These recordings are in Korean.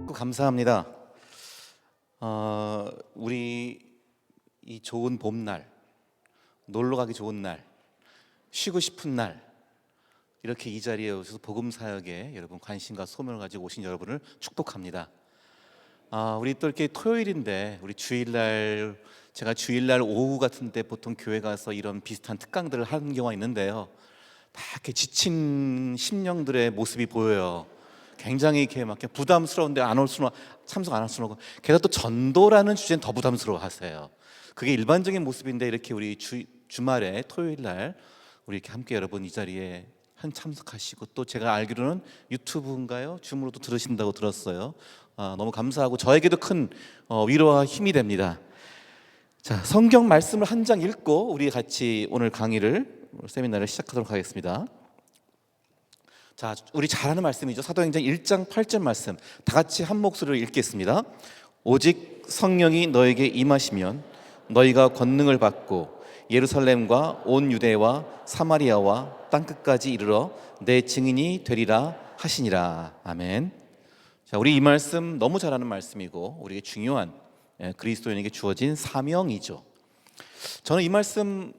받고 감사합니다. 우리 이 좋은 봄날, 놀러 가기 좋은 날, 쉬고 싶은 날, 이렇게 이 자리에 오셔서 복음 사역에 여러분 관심과 소명을 가지고 오신 여러분을 축복합니다. 우리 또 이렇게 토요일인데 우리 주일날, 제가 주일날 오후 같은 때 보통 교회 가서 이런 비슷한 특강들을 하는 경우가 있는데요, 다 이렇게 지친 심령들의 모습이 보여요. 굉장히 이렇게 막 부담스러운데 안 올 수는, 참석 안 할 수는 없고, 게다가 또 전도라는 주제는 더 부담스러워하세요. 그게 일반적인 모습인데 이렇게 우리 주말에 토요일날 우리 이렇게 함께 여러분 이 자리에 참석하시고, 또 제가 알기로는 유튜브인가요? 줌으로도 들으신다고 들었어요. 너무 감사하고 저에게도 큰 위로와 힘이 됩니다. 자, 성경 말씀을 한 장 읽고 우리 같이 오늘 강의를, 세미나를 시작하도록 하겠습니다. 자, 우리 잘 아는 말씀이죠. 사도행전 1장 8절 말씀 다 같이 한 목소리로 읽겠습니다. 오직 성령이 너에게 임하시면 너희가 권능을 받고 예루살렘과 온 유대와 사마리아와 땅끝까지 이르러 내 증인이 되리라 하시니라. 아멘. 자, 우리 이 말씀 너무 잘 아는 말씀이고 우리에게 중요한 그리스도인에게 주어진 사명이죠. 저는 이 말씀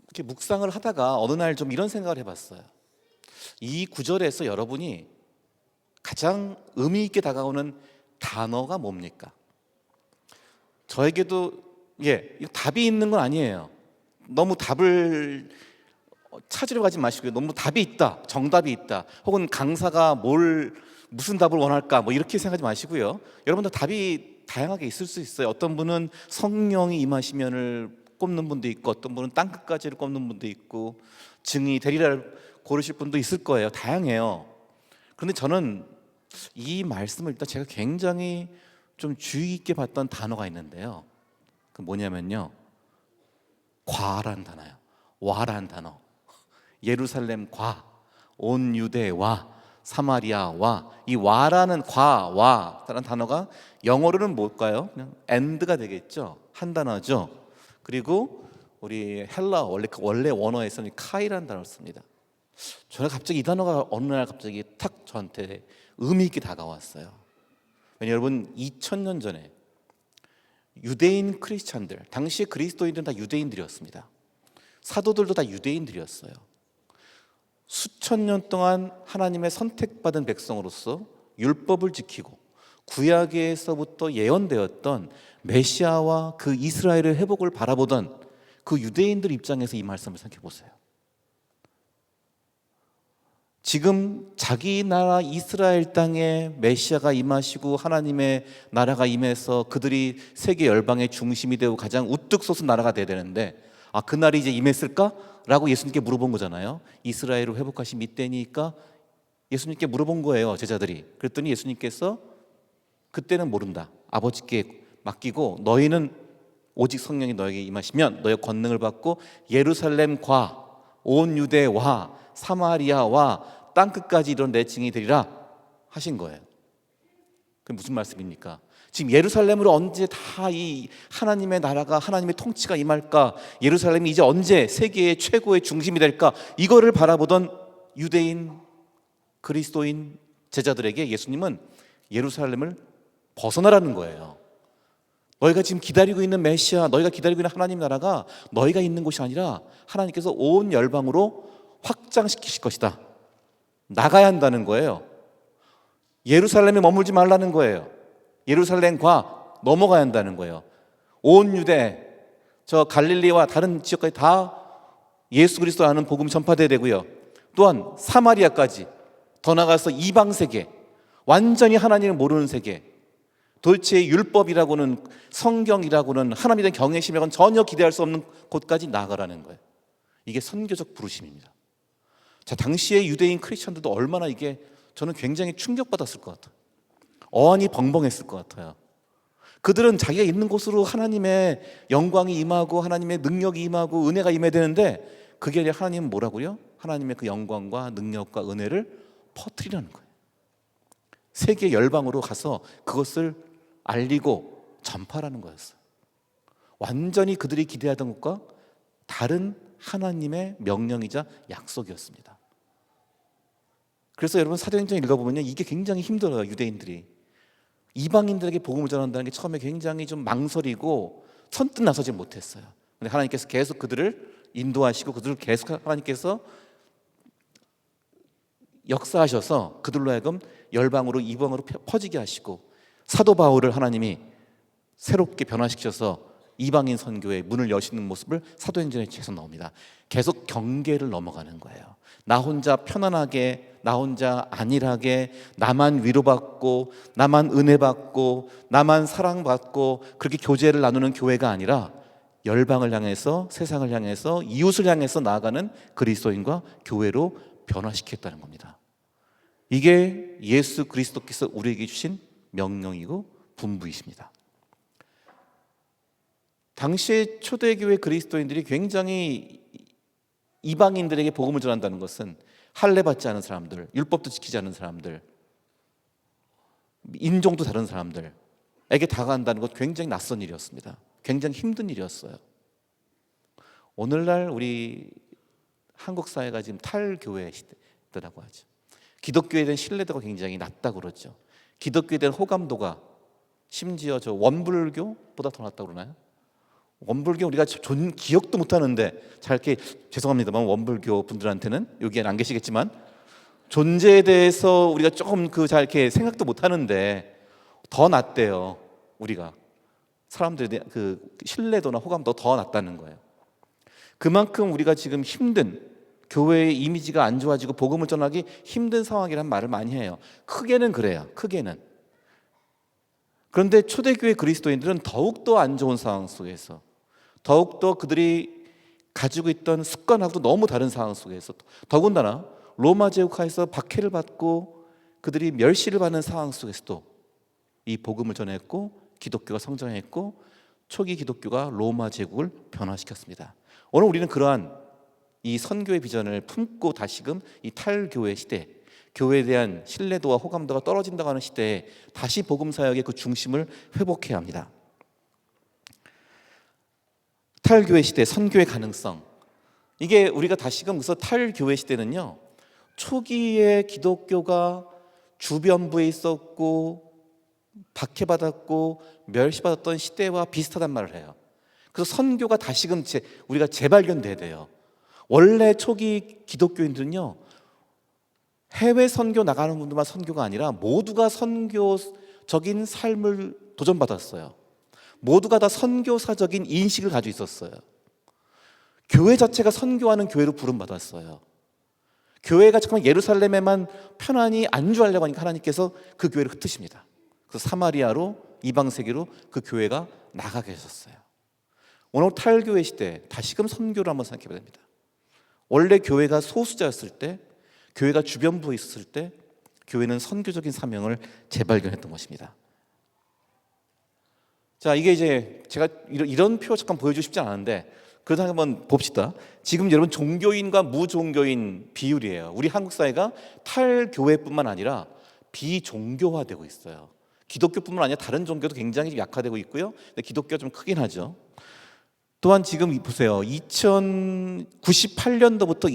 이렇게 묵상을 하다가 어느 날 좀 이런 생각을 해봤어요. 이 구절에서 여러분이 가장 의미 있게 다가오는 단어가 뭡니까? 저에게도 이거 답이 있는 건 아니에요. 너무 답을 찾으려 가지 마시고요. 너무 답이 있다, 정답이 있다, 혹은 강사가 무슨 답을 원할까, 이렇게 생각하지 마시고요. 여러분들 답이 다양하게 있을 수 있어요. 어떤 분은 성령이 임하시면을 꼽는 분도 있고, 어떤 분은 땅끝까지를 꼽는 분도 있고, 증이 되리라를 고르실 분도 있을 거예요. 다양해요. 그런데 저는 이 말씀을 일단 제가 굉장히 좀 주의 깊게 봤던 단어가 있는데요, 그 뭐냐면요, 과라는 단어예요. 와라는 단어. 예루살렘과 온 유대와 사마리아와, 이 와라는 와라는 단어가 영어로는 뭘까요? 그냥 and가 되겠죠. 한 단어죠. 그리고 우리 헬라 원래 원어에서는 카이라는 단어를 씁니다. 저는 갑자기 이 단어가 어느 날 갑자기 탁 저한테 의미 있게 다가왔어요. 왜냐하면 여러분, 2000년 전에 유대인 크리스찬들, 당시에 그리스도인들은 다 유대인들이었습니다. 사도들도 다 유대인들이었어요. 수천 년 동안 하나님의 선택받은 백성으로서 율법을 지키고 구약에서부터 예언되었던 메시아와 그 이스라엘의 회복을 바라보던 그 유대인들 입장에서 이 말씀을 생각해 보세요. 지금 자기 나라 이스라엘 땅에 메시아가 임하시고 하나님의 나라가 임해서 그들이 세계 열방의 중심이 되고 가장 우뚝 솟은 나라가 돼야 되는데, 그날이 이제 임했을까? 라고 예수님께 물어본 거잖아요. 이스라엘을 회복하신 이때니까 예수님께 물어본 거예요, 제자들이. 그랬더니 예수님께서 그때는 모른다, 아버지께 맡기고, 너희는 오직 성령이 너에게 임하시면 너희 권능을 받고 예루살렘과 온 유대와 사마리아와 땅끝까지 이런 내 증인이 되리라 하신 거예요. 그게 무슨 말씀입니까? 지금 예루살렘으로 언제 다 이 하나님의 나라가, 하나님의 통치가 임할까? 예루살렘이 이제 언제 세계의 최고의 중심이 될까? 이거를 바라보던 유대인 그리스도인 제자들에게 예수님은 예루살렘을 벗어나라는 거예요. 너희가 지금 기다리고 있는 메시아, 너희가 기다리고 있는 하나님 나라가 너희가 있는 곳이 아니라 하나님께서 온 열방으로 확장시키실 것이다. 나가야 한다는 거예요. 예루살렘에 머물지 말라는 거예요. 예루살렘과 넘어가야 한다는 거예요. 온 유대, 저 갈릴리와 다른 지역까지 다 예수 그리스도라는 복음이 전파돼야 되고요. 또한 사마리아까지, 더 나아가서 이방 세계, 완전히 하나님을 모르는 세계, 도대체 율법이라고는, 성경이라고는, 하나님에 대한 경외심이라고는 전혀 기대할 수 없는 곳까지 나아가라는 거예요. 이게 선교적 부르심입니다. 자, 당시의 유대인 크리스천들도 얼마나 이게, 저는 굉장히 충격받았을 것 같아요. 어안이 벙벙했을 것 같아요. 그들은 자기가 있는 곳으로 하나님의 영광이 임하고 하나님의 능력이 임하고 은혜가 임해야 되는데, 그게 아니라 하나님은 뭐라고요? 하나님의 그 영광과 능력과 은혜를 퍼뜨리라는 거예요. 세계 열방으로 가서 그것을 알리고 전파라는 거였어요. 완전히 그들이 기대하던 것과 다른 하나님의 명령이자 약속이었습니다. 그래서 여러분 사도행전 읽어보면 이게 굉장히 힘들어요. 유대인들이 이방인들에게 복음을 전한다는 게 처음에 굉장히 좀 망설이고 선뜻 나서지 못했어요. 근데 하나님께서 계속 그들을 인도하시고 그들을 계속 하나님께서 역사하셔서 그들로 하여금 열방으로 이방으로 퍼지게 하시고 사도 바울을 하나님이 새롭게 변화시켜서 이방인 선교의 문을 여시는 모습을 사도행전에 계속 나옵니다. 계속 경계를 넘어가는 거예요. 나 혼자 편안하게, 나 혼자 안일하게, 나만 위로받고, 나만 은혜받고, 나만 사랑받고 그렇게 교제를 나누는 교회가 아니라 열방을 향해서, 세상을 향해서, 이웃을 향해서 나아가는 그리스도인과 교회로 변화시켰다는 겁니다. 이게 예수 그리스도께서 우리에게 주신 명령이고 분부이십니다. 당시의 초대교회 그리스도인들이 굉장히 이방인들에게 복음을 전한다는 것은 할례받지 않은 사람들, 율법도 지키지 않은 사람들, 인종도 다른 사람들에게 다가간다는 것 굉장히 낯선 일이었습니다. 굉장히 힘든 일이었어요. 오늘날 우리 한국 사회가 지금 탈교회 시대라고 하죠. 기독교에 대한 신뢰도가 굉장히 낮다고 그러죠. 기독교에 대한 호감도가 심지어 저 원불교보다 더 낮다고 그러나요? 원불교 우리가 기억도 못하는데 잘 이렇게 죄송합니다만 원불교 분들한테는 여기엔 안 계시겠지만 존재에 대해서 우리가 조금 잘 이렇게 생각도 못하는데 더 낮대요. 우리가 사람들에 대한 그 신뢰도나 호감도 더 낮다는 거예요. 그만큼 우리가 지금 힘든 교회의 이미지가 안 좋아지고 복음을 전하기 힘든 상황이란 말을 많이 해요. 크게는 그래요. 크게는. 그런데 초대교회 그리스도인들은 더욱더 안 좋은 상황 속에서 더욱더 그들이 가지고 있던 습관하고도 너무 다른 상황 속에서 더군다나 로마 제국하에서 박해를 받고 그들이 멸시를 받는 상황 속에서도 이 복음을 전했고 기독교가 성장했고 초기 기독교가 로마 제국을 변화시켰습니다. 오늘 우리는 그러한 이 선교의 비전을 품고 다시금 이 탈교회 시대, 교회에 대한 신뢰도와 호감도가 떨어진다고 하는 시대에 다시 복음 사역의 그 중심을 회복해야 합니다. 탈교회 시대, 선교의 가능성. 이게 우리가 다시금 그래서 탈교회 시대는요, 초기에 기독교가 주변부에 있었고 박해받았고 멸시받았던 시대와 비슷하단 말을 해요. 그래서 선교가 다시금 우리가 재발견돼야 돼요. 원래 초기 기독교인들은요, 해외 선교 나가는 분들만 선교가 아니라 모두가 선교적인 삶을 도전받았어요. 모두가 다 선교사적인 인식을 가지고 있었어요. 교회 자체가 선교하는 교회로 부름받았어요. 교회가 정말 예루살렘에만 편안히 안주하려고 하니까 하나님께서 그 교회를 흩으십니다. 그래서 사마리아로 이방 세계로 그 교회가 나가게 하셨어요. 오늘 탈교회 시대 다시금 선교를 한번 생각해 봐야 됩니다. 원래 교회가 소수자였을 때, 교회가 주변부에 있었을 때 교회는 선교적인 사명을 재발견했던 것입니다. 자, 이게 이제 제가 이런 표 잠깐 보여주고 싶지 않은데 그래도 한번 봅시다. 지금 여러분 종교인과 무종교인 비율이에요. 우리 한국 사회가 탈교회뿐만 아니라 비종교화되고 있어요. 기독교뿐만 아니라 다른 종교도 굉장히 약화되고 있고요. 근데 기독교가 좀 크긴 하죠. 또한 지금 보세요. 2098년도부터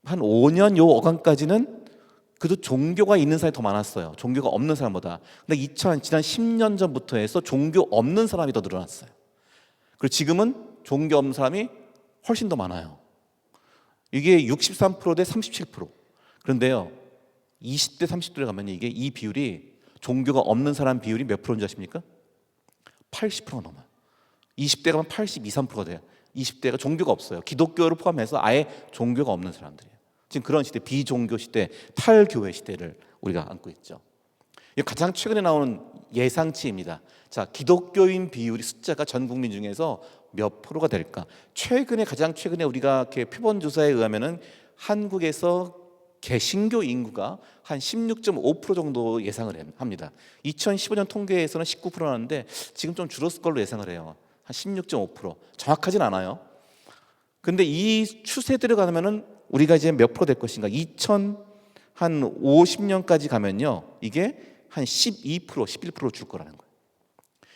2015년 요 어간까지는 그래도 종교가 있는 사람이 더 많았어요. 종교가 없는 사람보다. 근데 지난 10년 전부터 해서 종교 없는 사람이 더 늘어났어요. 그리고 지금은 종교 없는 사람이 훨씬 더 많아요. 이게 63% 대 37%. 그런데요, 20대 30대에 가면 이게 이 비율이 종교가 없는 사람 비율이 몇 프로인지 아십니까? 80%가 넘어요. 20대 가면 82, 3%가 돼요. 20대가 종교가 없어요. 기독교를 포함해서 아예 종교가 없는 사람들이에요. 지금 그런 시대, 비종교 시대, 탈교회 시대를 우리가 안고 있죠. 가장 최근에 나오는 예상치입니다. 자, 기독교인 비율이 숫자가 전 국민 중에서 몇 프로가 될까? 가장 최근에 우리가 표본 조사에 의하면은 한국에서 개신교 인구가 한 16.5% 정도 예상을 합니다. 2015년 통계에서는 19%였는데 지금 좀 줄었을 걸로 예상을 해요. 한 16.5%. 정확하진 않아요. 근데 이 추세대로 가면은 우리가 이제 몇 프로 될 것인가? 2050년까지 가면요, 이게 한 12%, 11% 줄 거라는 거예요.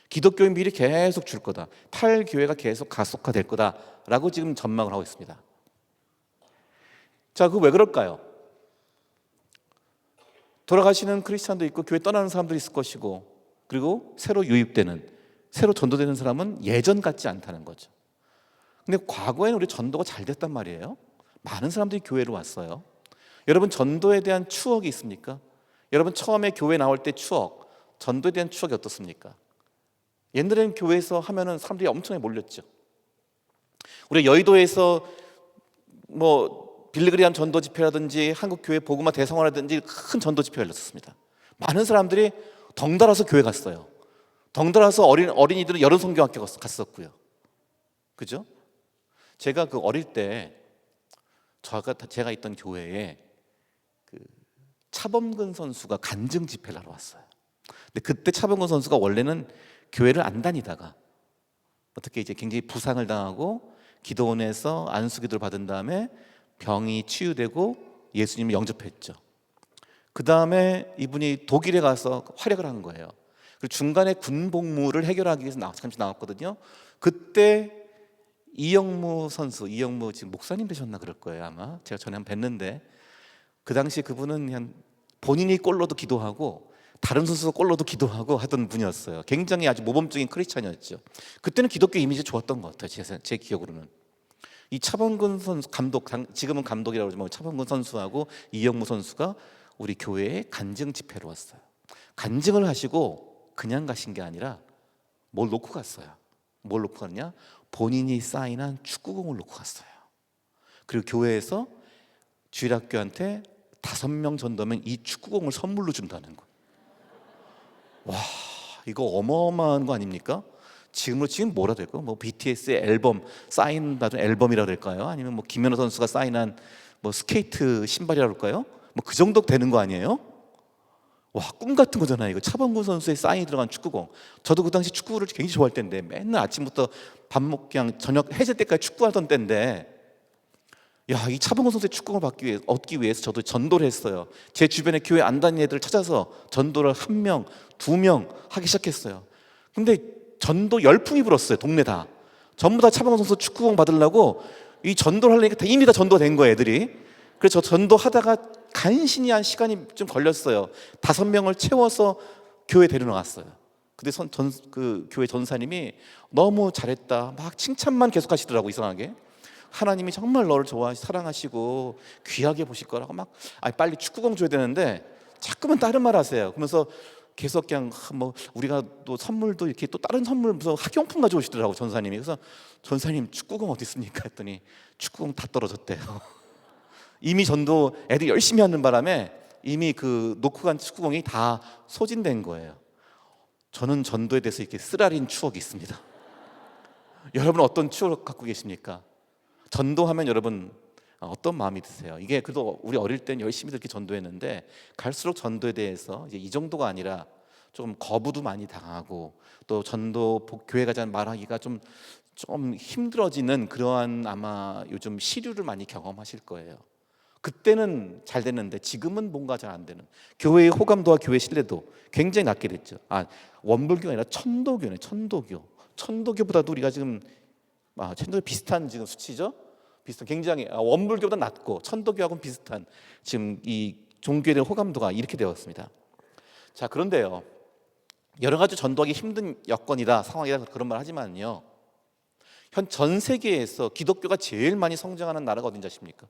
기독교인 비율이 계속 줄 거다. 탈교회가 계속 가속화될 거다라고 지금 전망을 하고 있습니다. 자, 그 왜 그럴까요? 돌아가시는 크리스찬도 있고 교회 떠나는 사람도 있을 것이고, 그리고 새로 유입되는, 새로 전도되는 사람은 예전 같지 않다는 거죠. 근데 과거에는 우리 전도가 잘 됐단 말이에요. 많은 사람들이 교회로 왔어요. 여러분 전도에 대한 추억이 있습니까? 여러분 처음에 교회 나올 때 추억, 전도에 대한 추억이 어떻습니까? 옛날에는 교회에서 하면은 사람들이 엄청나게 몰렸죠. 우리 여의도에서 빌리그리암 전도 집회라든지 한국교회 복음화 대성화라든지 큰 전도 집회가 열렸습니다. 많은 사람들이 덩달아서 교회 갔어요. 덩달아서 어린이들은 여름 성경학교 갔었고요. 그죠? 제가 그 어릴 때 제가 있던 교회에 그 차범근 선수가 간증 집회를 하러 왔어요. 근데 그때 차범근 선수가 원래는 교회를 안 다니다가 어떻게 이제 굉장히 부상을 당하고 기도원에서 안수기도를 받은 다음에 병이 치유되고 예수님을 영접했죠. 그 다음에 이분이 독일에 가서 활약을 한 거예요. 그리고 중간에 군복무를 해결하기 위해서 잠시 나왔거든요. 그때 이영무 선수, 이영무 지금 목사님 되셨나 그럴 거예요 아마. 제가 전에 한번 뵀는데 그 당시 그분은 그냥 본인이 골로도 기도하고 다른 선수도 골로도 기도하고 하던 분이었어요. 굉장히 아주 모범적인 크리스찬이었죠. 그때는 기독교 이미지 좋았던 것 같아요. 제 기억으로는. 이 차범근 선수 감독, 지금은 감독이라고 그러지만 차범근 선수하고 이영무 선수가 우리 교회에 간증 집회로 왔어요. 간증을 하시고 그냥 가신 게 아니라 뭘 놓고 갔어요. 뭘 놓고 갔냐? 본인이 사인한 축구공을 놓고 갔어요. 그리고 교회에서 주일학교한테 5명 전도면 이 축구공을 선물로 준다는 거예요. 와, 이거 어마어마한 거 아닙니까? 지금 뭐라 될까요? BTS의 앨범 사인 받은 앨범이라 될까요? 아니면 김연아 선수가 사인한 스케이트 신발이라 할까요? 그 정도 되는 거 아니에요? 와, 꿈 같은 거잖아요. 이거 차범근 선수의 사인이 들어간 축구공. 저도 그 당시 축구를 굉장히 좋아할 때인데 맨날 아침부터 밥 먹고 그냥 저녁 해질 때까지 축구하던 때인데, 야, 이 차범근 선수의 축구공을 얻기 위해서 저도 전도를 했어요. 제 주변에 교회 안 다니는 애들을 찾아서 전도를 1명, 2명 하기 시작했어요. 근데 전도 열풍이 불었어요. 동네 다. 전부 다 차범근 선수 축구공 받으려고 이 전도를 하려니까 이미 다 전도가 된 거예요, 애들이. 그래서 저 전도하다가 간신히 한 시간이 좀 걸렸어요. 5명을 채워서 교회 데려나갔어요. 근데 그 교회 전사님이 너무 잘했다 막 칭찬만 계속 하시더라고. 이상하게 하나님이 정말 너를 좋아하시고 사랑하시고 귀하게 보실 거라고 막 빨리 축구공 줘야 되는데 자꾸만 다른 말 하세요. 그러면서 계속 그냥 우리가 또 선물도 이렇게 또 다른 선물 무슨 학용품 가져오시더라고 전사님이. 그래서 전사님 축구공 어디 있습니까 했더니 축구공 다 떨어졌대요. 이미 전도 애들이 열심히 하는 바람에 이미 그 놓고 간 축구공이 다 소진된 거예요. 저는 전도에 대해서 이렇게 쓰라린 추억이 있습니다. 여러분 어떤 추억 갖고 계십니까? 전도하면 여러분 어떤 마음이 드세요? 이게 그래도 우리 어릴 땐 열심히 이렇게 전도했는데 갈수록 전도에 대해서 이제 이 정도가 아니라 좀 거부도 많이 당하고 또 전도 교회 가자는 말하기가 좀 힘들어지는 그러한 아마 요즘 시류를 많이 경험하실 거예요. 그때는 잘 됐는데 지금은 뭔가 잘 안 되는, 교회의 호감도와 교회 신뢰도 굉장히 낮게 됐죠. 원불교가 아니라 천도교네. 천도교보다도 우리가 지금 천도교 비슷한 지금 수치죠. 비슷한, 굉장히 원불교보다 낮고 천도교하고는 비슷한 지금 이 종교에 대한 호감도가 이렇게 되었습니다. 자, 그런데요, 여러 가지 전도하기 힘든 여건이다, 상황이다 그런 말 하지만요, 전 세계에서 기독교가 제일 많이 성장하는 나라가 어딘지 아십니까?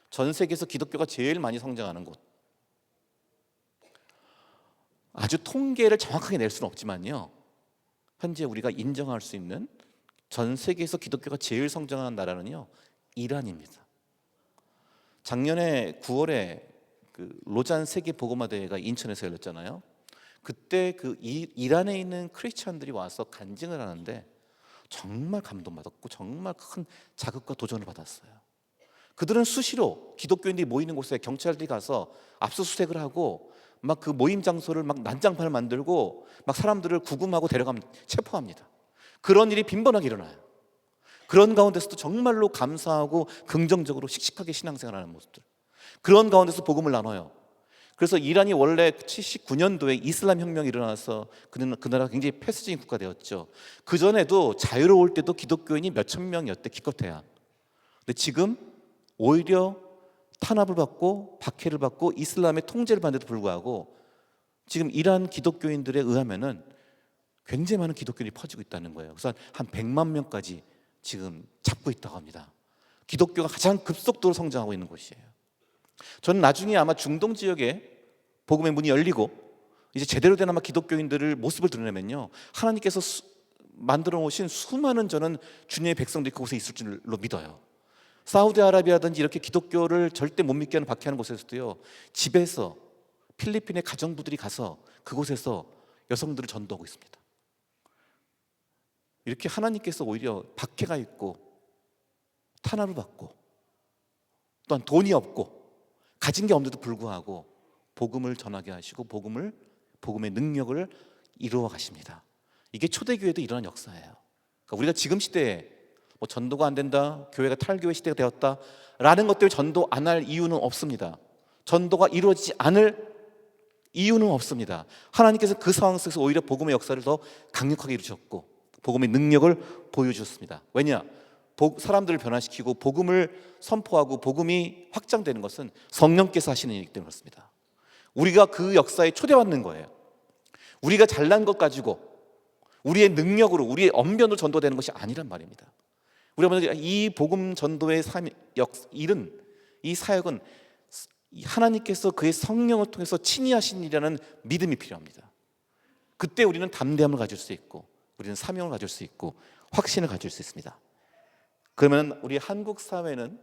전 세계에서 기독교가 제일 많이 성장하는 곳, 아주 통계를 정확하게 낼 수는 없지만요, 현재 우리가 인정할 수 있는 전 세계에서 기독교가 제일 성장하는 나라는요, 이란입니다. 작년에 9월에 그 로잔 세계 복음화 대회가 인천에서 열렸잖아요. 그때 그 이란에 있는 크리스찬들이 와서 간증을 하는데 정말 감동받았고 정말 큰 자극과 도전을 받았어요. 그들은 수시로 기독교인들이 모이는 곳에 경찰들이 가서 압수수색을 하고 막 그 모임 장소를 막 난장판을 만들고 막 사람들을 구금하고 데려가면 체포합니다. 그런 일이 빈번하게 일어나요. 그런 가운데서도 정말로 감사하고 긍정적으로 씩씩하게 신앙생활하는 모습들, 그런 가운데서 복음을 나눠요. 그래서 이란이 원래 79년도에 이슬람 혁명이 일어나서 그 나라가 굉장히 폐쇄적인 국가 되었죠. 그 전에도 자유로울 때도 기독교인이 몇천 명이었대, 기껏해야. 근데 지금 오히려 탄압을 받고 박해를 받고 이슬람의 통제를 받는데도 불구하고 지금 이란 기독교인들에 의하면은 굉장히 많은 기독교인이 퍼지고 있다는 거예요. 그래서 한 100만 명까지 지금 잡고 있다고 합니다. 기독교가 가장 급속도로 성장하고 있는 곳이에요. 저는 나중에 아마 중동 지역에 복음의 문이 열리고 이제 제대로 된 아마 기독교인들을 모습을 드러내면요, 하나님께서 만들어 놓으신 수많은 저는 주님의 백성들이 그곳에 있을 줄로 믿어요. 사우디아라비아든지 이렇게 기독교를 절대 못 믿게 하는 박해하는 곳에서도요, 집에서 필리핀의 가정부들이 가서 그곳에서 여성들을 전도하고 있습니다. 이렇게 하나님께서 오히려 박해가 있고 탄압을 받고 또한 돈이 없고 가진 게 없는데도 불구하고 복음을 전하게 하시고 복음의 능력을 이루어 가십니다. 이게 초대교회도 일어난 역사예요. 그러니까 우리가 지금 시대에 뭐 전도가 안 된다, 교회가 탈교회 시대가 되었다라는 것 때문에 전도 안 할 이유는 없습니다. 전도가 이루어지지 않을 이유는 없습니다. 하나님께서 그 상황 속에서 오히려 복음의 역사를 더 강력하게 이루셨고 복음의 능력을 보여주셨습니다. 왜냐? 사람들을 변화시키고 복음을 선포하고 복음이 확장되는 것은 성령께서 하시는 일이기 때문에 그렇습니다. 우리가 그 역사에 초대받는 거예요. 우리가 잘난 것 가지고 우리의 능력으로 우리의 언변으로 전도되는 것이 아니란 말입니다. 우리가 먼저 이 복음 전도의 일은, 이 사역은 하나님께서 그의 성령을 통해서 친히 하신 일이라는 믿음이 필요합니다. 그때 우리는 담대함을 가질 수 있고 우리는 사명을 가질 수 있고 확신을 가질 수 있습니다. 그러면 우리 한국 사회는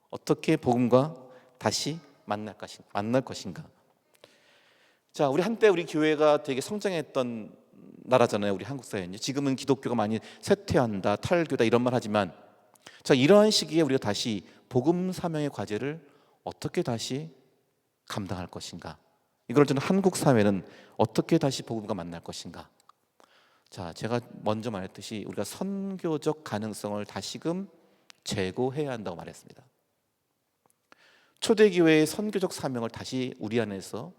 어떻게 복음과 다시 만날 것인가? 자, 우리 한때 우리 교회가 되게 성장했던 나라잖아요. 우리 한국 사회는요. 지금은 기독교가 많이 쇠퇴한다, 탈교다 이런 말 하지만, 자, 이러한 시기에 우리가 다시 복음 사명의 과제를 어떻게 다시 감당할 것인가? 이걸 저는 한국 사회는 어떻게 다시 복음과 만날 것인가? 자, 제가 먼저 말했듯이 우리가 선교적 가능성을 다시금 재고해야 한다고 말했습니다. 초대교회의 선교적 사명을 다시 우리 안에서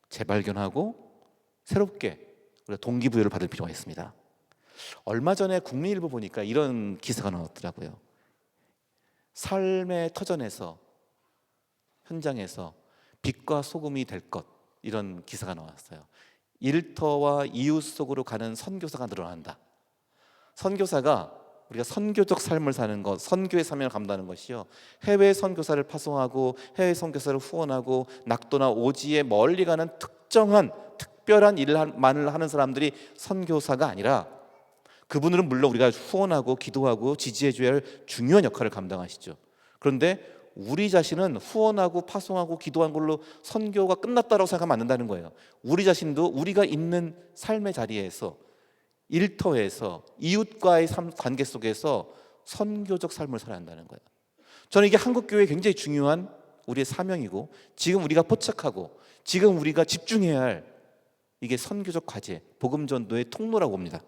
재발견하고 새롭게 우리가 동기부여를 받을 필요가 있습니다. 얼마 전에 국민일보 보니까 이런 기사가 나왔더라고요. 삶의 터전에서, 현장에서 빛과 소금이 될 것, 이런 기사가 나왔어요. 일터와 이웃 속으로 가는 선교사가 늘어난다. 선교사가 우리가 선교적 삶을 사는 것, 선교의 사명을 감당하는 것이요, 해외 선교사를 파송하고 해외 선교사를 후원하고 낙도나 오지에 멀리 가는 특별한 일만을 하는 사람들이 선교사가 아니라, 그분들은 물론 우리가 후원하고 기도하고 지지해줘야 할 중요한 역할을 감당하시죠. 그런데 우리 자신은 후원하고 파송하고 기도한 걸로 선교가 끝났다고 생각하면 안 된다는 거예요. 우리 자신도 우리가 있는 삶의 자리에서, 일터에서, 이웃과의 관계 속에서 선교적 삶을 살아야 한다는 거예요. 저는 이게 한국교회에 굉장히 중요한 우리의 사명이고, 지금 우리가 포착하고 지금 우리가 집중해야 할 이게 선교적 과제, 복음 전도의 통로라고 봅니다.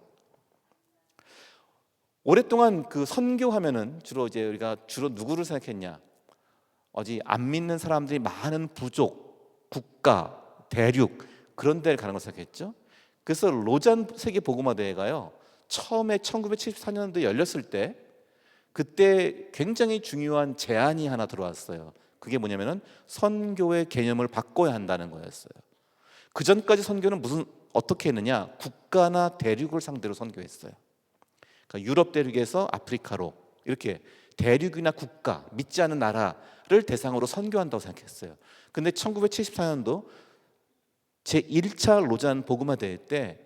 오랫동안 그 선교하면은 주로 이제 우리가 누구를 생각했냐? 안 믿는 사람들이 많은 부족, 국가, 대륙 그런 데를 가는 걸 생각했죠. 그래서 로잔 세계 복음화 대회가요, 처음에 1974년도에 열렸을 때 그때 굉장히 중요한 제안이 하나 들어왔어요. 그게 뭐냐면은 선교의 개념을 바꿔야 한다는 거였어요. 그 전까지 선교는 어떻게 했느냐? 국가나 대륙을 상대로 선교했어요. 그러니까 유럽 대륙에서 아프리카로 이렇게 대륙이나 국가, 믿지 않는 나라를 대상으로 선교한다고 생각했어요. 근데 1974년도 제1차 로잔 복음화 대회 때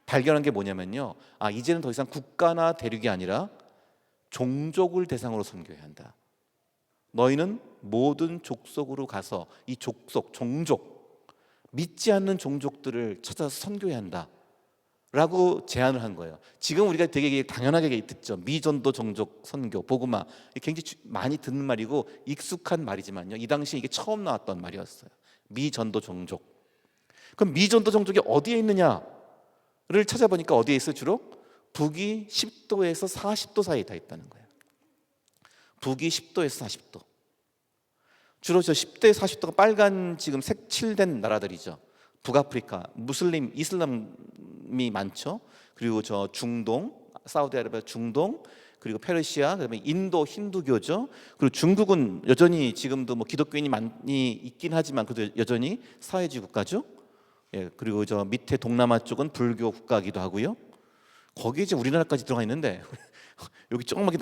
발견한 게 뭐냐면요, 이제는 더 이상 국가나 대륙이 아니라 종족을 대상으로 선교해야 한다. 너희는 모든 족속으로 가서 이 종족, 믿지 않는 종족들을 찾아서 선교해야 한다 라고 제안을 한 거예요. 지금 우리가 되게 당연하게 듣죠. 미전도 종족 선교, 복음화, 굉장히 많이 듣는 말이고 익숙한 말이지만요, 이 당시에 이게 처음 나왔던 말이었어요. 미전도 종족. 그럼 미전도 종족이 어디에 있느냐를 찾아보니까 어디에 있어요? 주로 북위 10도에서 40도 사이에 다 있다는 거예요. 북위 10도에서 40도. 주로 저 10도에서 40도가 빨간 지금 색칠된 나라들이죠. 북아프리카, 이슬람이 많죠. 그리고 저 중동, 사우디아라비아 중동, 그리고 페르시아, 그다음에 인도 힌두교죠. 그리고 중국은 여전히 지금도 뭐 기독교인이 많이 있긴 하지만 그래도 여전히 사회주의 국가죠. 예, 그리고 저 밑에 동남아 쪽은 불교 국가이기도 하고요. 거기에 이제 우리나라까지 들어가 있는데 여기 조그맣게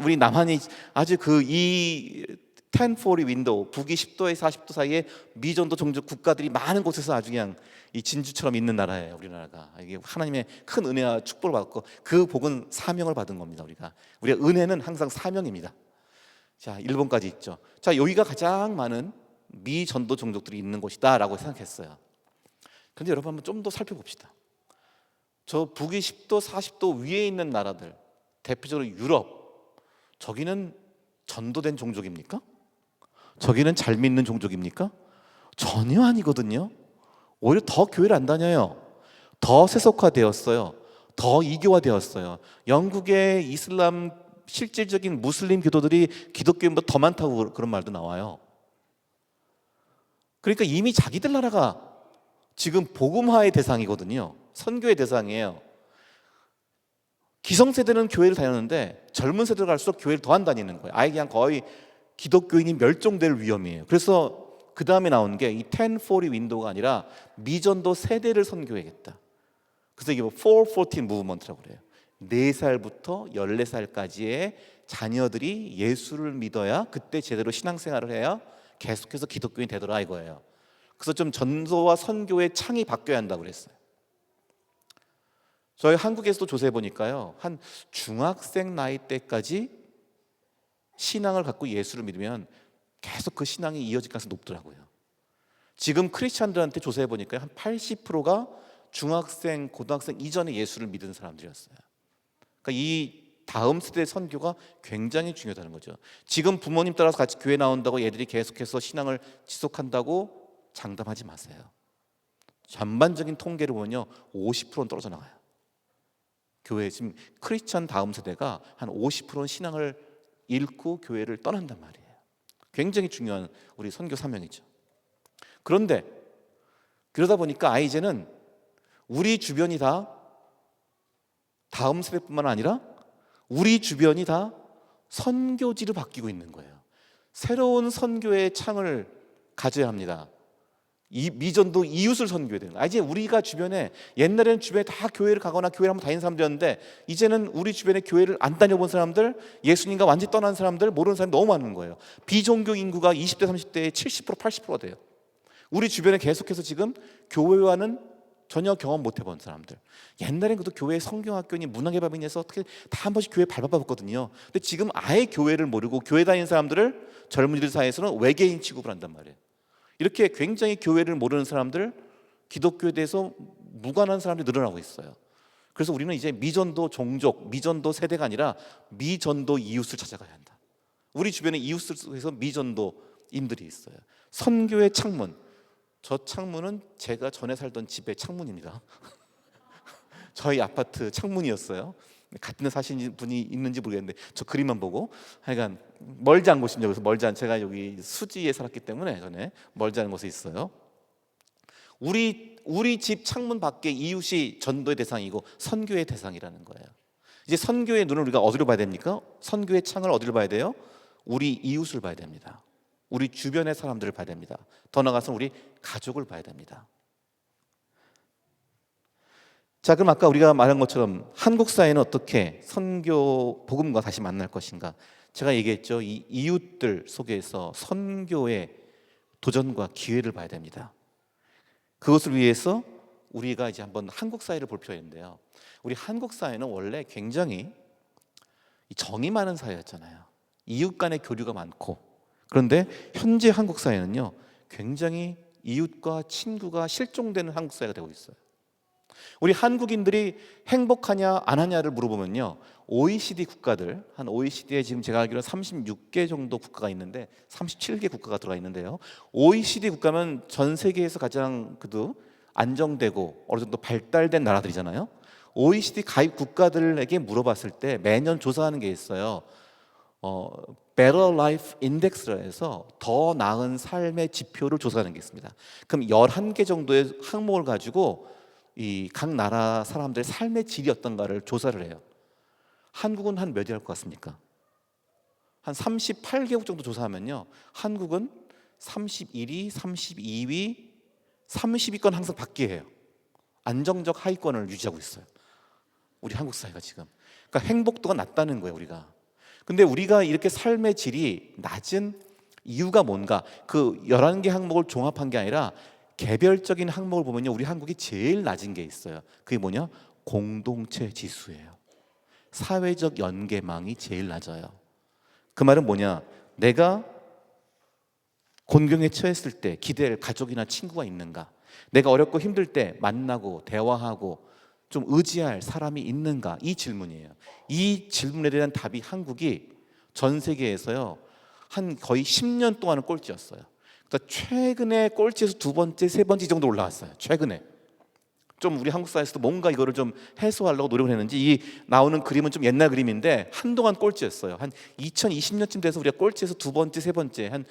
우리 남한이 아주 이 1040 윈도우, 북위 10도에서 40도 사이에 미전도 종족 국가들이 많은 곳에서 아주 그냥 이 진주처럼 있는 나라예요. 우리나라가 이게 하나님의 큰 은혜와 축복을 받고 그 복은 사명을 받은 겁니다. 우리가 은혜는 항상 사명입니다. 자, 일본까지 있죠. 자, 여기가 가장 많은 미전도 종족들이 있는 곳이다라고 생각했어요. 그런데 여러분 한번 좀 더 살펴봅시다. 저 북위 10도, 40도 위에 있는 나라들, 대표적으로 유럽, 저기는 전도된 종족입니까? 저기는 잘 믿는 종족입니까? 전혀 아니거든요. 오히려 더 교회를 안 다녀요. 더 세속화되었어요. 더 이교화되었어요. 영국의 이슬람 실질적인 무슬림 교도들이 기독교인보다 더 많다고 그런 말도 나와요. 그러니까 이미 자기들 나라가 지금 복음화의 대상이거든요. 선교의 대상이에요. 기성세대는 교회를 다녔는데 젊은 세대로 갈수록 교회를 더 안 다니는 거예요. 아예 그냥 거의 기독교인이 멸종될 위험이에요. 그래서 그 다음에 나온 게 이 1040 윈도우가 아니라 미전도 세대를 선교해야겠다. 그래서 이게 뭐 414 무브먼트라고 그래요. 4살부터 14살까지의 자녀들이 예수를 믿어야 그때 제대로 신앙생활을 해야 계속해서 기독교인이 되더라 이거예요. 그래서 좀 전도와 선교의 창이 바뀌어야 한다고 그랬어요. 저희 한국에서도 조사해 보니까요, 한 중학생 나이 때까지 신앙을 갖고 예수를 믿으면 계속 그 신앙이 이어질 가능성이 높더라고요. 지금 크리스찬들한테 조사해 보니까 한 80%가 중학생, 고등학생 이전에 예수를 믿은 사람들이었어요. 그러니까 이 다음 세대 선교가 굉장히 중요하다는 거죠. 지금 부모님 따라서 같이 교회 나온다고 애들이 계속해서 신앙을 지속한다고 장담하지 마세요. 전반적인 통계를 보면요, 50%는 떨어져 나가요. 교회 지금 크리스천 다음 세대가 한 50%는 신앙을 잃고 교회를 떠난단 말이에요. 굉장히 중요한 우리 선교 사명이죠. 그런데 그러다 보니까 이제는 우리 주변이 다 다음 세대뿐만 아니라 우리 주변이 다 선교지로 바뀌고 있는 거예요. 새로운 선교의 창을 가져야 합니다. 이 미전도 이웃을 선교해야 되는 거예요. 이제 우리가 주변에, 옛날에는 주변에 다 교회를 가거나 교회를 한번 다니는 사람들이었는데 이제는 우리 주변에 교회를 안 다녀본 사람들, 예수님과 완전히 떠난 사람들, 모르는 사람이 너무 많은 거예요. 비종교 인구가 20대 30대의 70% 80%가 돼요. 우리 주변에 계속해서 지금 교회와는 전혀 경험 못 해본 사람들. 옛날엔 그래도 교회 성경학교니 문화개발인에서 어떻게 다 한 번씩 교회 밟아봤거든요. 근데 지금 아예 교회를 모르고 교회 다니는 사람들을 젊은이들 사이에서는 외계인 취급을 한단 말이에요. 이렇게 굉장히 교회를 모르는 사람들, 기독교에 대해서 무관한 사람들이 늘어나고 있어요. 그래서 우리는 이제 미전도 종족, 미전도 세대가 아니라 미전도 이웃을 찾아가야 한다. 우리 주변에 이웃을 속에서 미전도인들이 있어요. 선교의 창문, 저 창문은 제가 전에 살던 집의 창문입니다. 저희 아파트 창문이었어요. 같은 데 사시는 분이 있는지 모르겠는데 저 그림만 보고 하여간 멀지 않은 곳입니다. 그래서 멀지 않은, 제가 여기 수지에 살았기 때문에 전에 멀지 않은 곳에 있어요. 우리 집 창문 밖에 이웃이 전도의 대상이고 선교의 대상이라는 거예요. 이제 선교의 눈을 우리가 어디로 봐야 됩니까? 선교의 창을 어디로 봐야 돼요? 우리 이웃을 봐야 됩니다. 우리 주변의 사람들을 봐야 됩니다. 더 나아가서 우리 가족을 봐야 됩니다. 자, 그럼 아까 우리가 말한 것처럼 한국 사회는 어떻게 선교 복음과 다시 만날 것인가? 제가 얘기했죠. 이 이웃들 속에서 선교의 도전과 기회를 봐야 됩니다. 그것을 위해서 우리가 이제 한번 한국 사회를 볼 필요가 있는데요. 우리 한국 사회는 원래 굉장히 정이 많은 사회였잖아요. 이웃 간의 교류가 많고. 그런데 현재 한국 사회는요, 굉장히 이웃과 친구가 실종되는 한국 사회가 되고 있어요. 우리 한국인들이 행복하냐 안 하냐를 물어보면요, OECD 국가들, 한 OECD에 지금 제가 알기로는 36개 정도 국가가 있는데 37개 국가가 들어가 있는데요, OECD 국가면 전 세계에서 가장 그래도 안정되고 어느 정도 발달된 나라들이잖아요. OECD 가입 국가들에게 물어봤을 때 매년 조사하는 게 있어요. Better Life Index라 해서 더 나은 삶의 지표를 조사하는 게 있습니다. 그럼 11개 정도의 항목을 가지고 이 각 나라 사람들의 삶의 질이 어떤가를 조사를 해요. 한국은 한 몇위 할 것 같습니까? 한 38개국 정도 조사하면요, 한국은 31위, 32위, 30위권 항상 밖이에요. 안정적 하위권을 유지하고 있어요, 우리 한국 사회가 지금. 그러니까 행복도가 낮다는 거예요, 우리가. 근데 우리가 이렇게 삶의 질이 낮은 이유가 뭔가? 그 11개 항목을 종합한 게 아니라 개별적인 항목을 보면요, 우리 한국이 제일 낮은 게 있어요. 그게 뭐냐? 공동체 지수예요. 사회적 연계망이 제일 낮아요. 그 말은 뭐냐? 내가 곤경에 처했을 때 기댈 가족이나 친구가 있는가? 내가 어렵고 힘들 때 만나고 대화하고 좀 의지할 사람이 있는가? 이 질문이에요. 이 질문에 대한 답이 한국이 전 세계에서요, 한 거의 10년 동안은 꼴찌였어요. 그러니까 최근에 꼴찌에서 두 번째, 세 번째 정도 올라왔어요. 최근에. 좀 우리 한국 사회에서도 뭔가 이거를 좀 해소하려고 노력을 했는지, 이 나오는 그림은 좀 옛날 그림인데 한동안 꼴찌였어요. 한 2020년쯤 돼서 우리가 꼴찌에서 두 번째, 세 번째, 한